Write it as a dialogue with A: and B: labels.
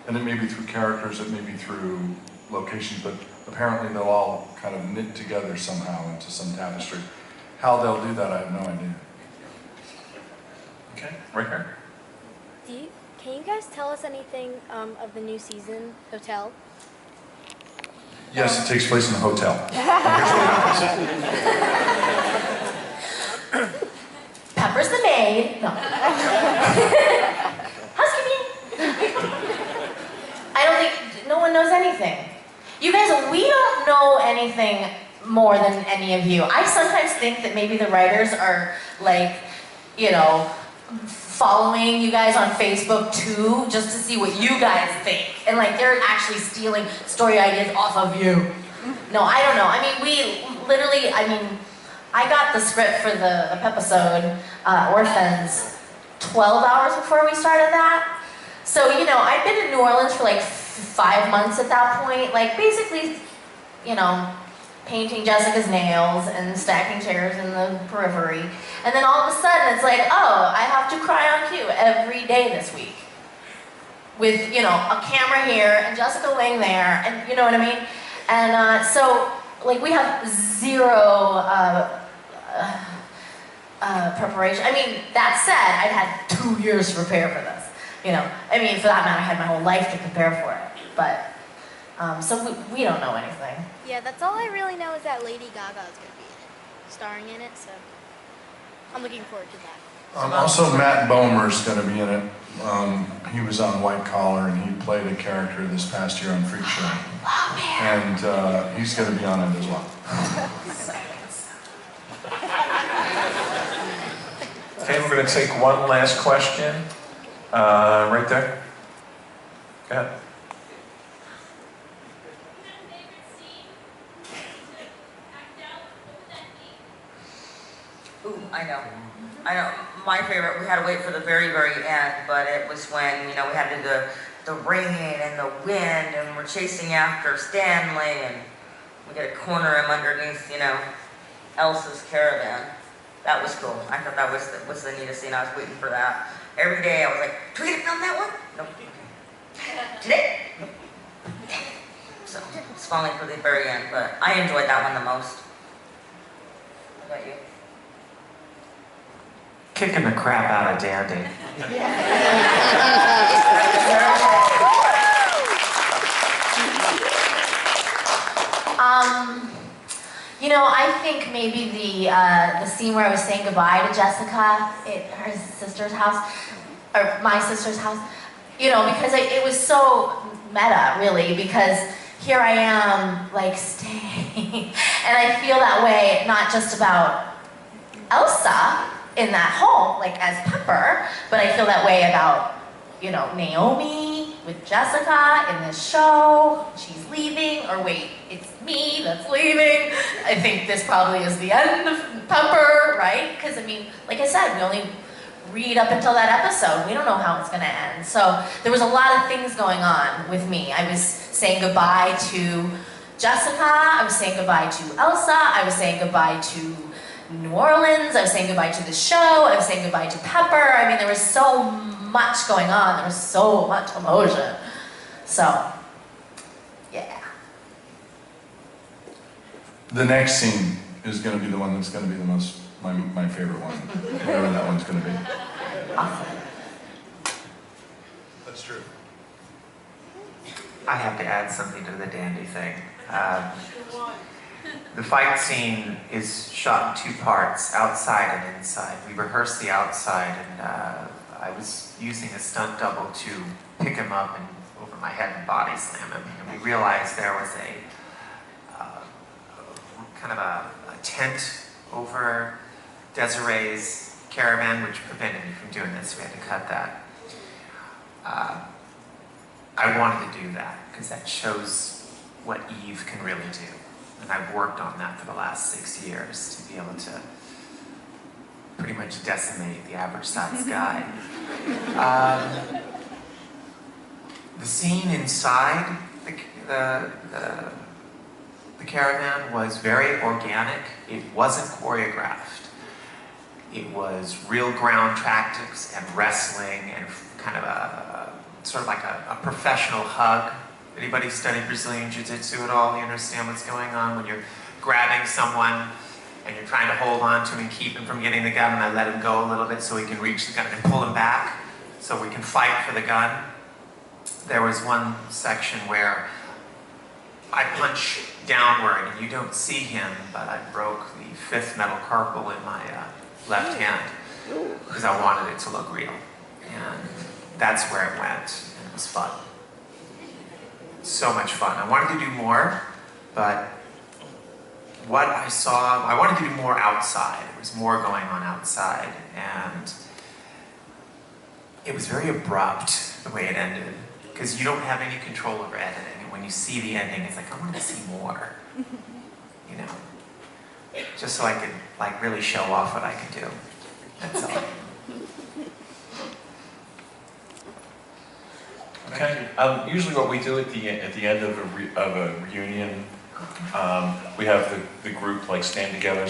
A: And it may be through characters, it may be through locations, but apparently they'll all kind of knit together somehow into some tapestry. How they'll do that, I have no idea.
B: Okay, right here.
C: Can you guys tell us anything of the new season, Hotel?
A: Yes, it takes place in a hotel.
D: Pepper's the maid. No. Housekeeping. I don't think, no one knows anything. You guys, we don't know anything more than any of you. I sometimes think that maybe the writers are like, you know, following you guys on Facebook too, just to see what you guys think. And like, they're actually stealing story ideas off of you. No, I don't know. I mean, we literally, I got the script for the episode, Orphans, 12 hours before we started that. So, you know, I'd been in New Orleans for like 5 months at that point, like basically, you know, painting Jessica's nails and stacking chairs in the periphery. And then all of a sudden it's like, oh, I have to cry on cue every day this week. With, you know, a camera here and Jessica laying there, and you know what I mean? And so, like, we have zero preparation. I mean, that said, I'd had 2 years to prepare for this. You know, I mean, for that matter, I had my whole life to prepare for it. But, so we don't know anything.
C: Yeah, that's all I really know is that Lady Gaga is going to be in it, starring in it, so I'm looking forward to that.
A: Also, Matt Bomer's going to be in it. He was on White Collar, and he played a character this past year on Freak Show. And he's going to be on it as well.
B: Okay, we're going to take one last question. Right there. Go ahead.
E: Ooh, I know. My favorite, we had to wait for the very, very end, but it was when, you know, we had to do the rain and the wind, and we're chasing after Stanley, and we got to corner him underneath, you know, Elsa's caravan. That was cool. I thought that was the neatest scene. I was waiting for that. Every day I was like, do we get to film that one? Nope. Today? Nope. So, it's finally for the very end, but I enjoyed that one the most. What about you?
F: Kicking the crap out of Dandy.
D: You know, I think maybe the scene where I was saying goodbye to Jessica at her sister's house, or my sister's house, you know, because it was so meta, really, because here I am, like, staying, and I feel that way not just about Elsa in that home, like, as Pepper, but I feel that way about, you know, Naomi with Jessica in this show. She's leaving, or wait, it's me that's leaving. I think this probably is the end of Pepper, right? Because, I mean, like I said, we only read up until that episode. We don't know how it's going to end. So there was a lot of things going on with me. I was saying goodbye to Jessica. I was saying goodbye to Elsa. I was saying goodbye to New Orleans. I was saying goodbye to the show. I was saying goodbye to Pepper. I mean, there was so much going on. There was so much emotion. So, yeah.
A: The next scene is going to be the one that's going to be the most, my favorite one, whatever that one's going to be.
D: Awesome.
A: That's true.
F: I have to add something to the Dandy thing. The fight scene is shot in 2 parts, outside and inside. We rehearsed the outside, and I was using a stunt double to pick him up and over my head and body slam him. And we realized there was a kind of a tent over Desiree's caravan, which prevented me from doing this. We had to cut that. I wanted to do that because that shows what Eve can really do. And I've worked on that for the last 6 years to be able to pretty much decimate the average size guy. The scene inside the caravan was very organic. It wasn't choreographed. It was real ground tactics and wrestling and kind of a sort of like a professional hug. Anybody studied Brazilian Jiu-Jitsu at all? You understand what's going on when you're grabbing someone and you're trying to hold on to him and keep him from getting the gun, and I let him go a little bit so he can reach the gun and pull him back so we can fight for the gun. There was one section where I punch downward and you don't see him, but I broke the 5th metacarpal in my left hand because I wanted it to look real. And that's where it went, and it was fun. So much fun. I wanted to do more, but what I saw, I wanted to do more outside. There was more going on outside, and it was very abrupt the way it ended, because you don't have any control over editing. And when you see the ending, it's like, I want to see more, you know, just so I could like really show off what I could do. That's all.
B: Okay. Usually what we do at the end of a reunion, we have the group like stand together.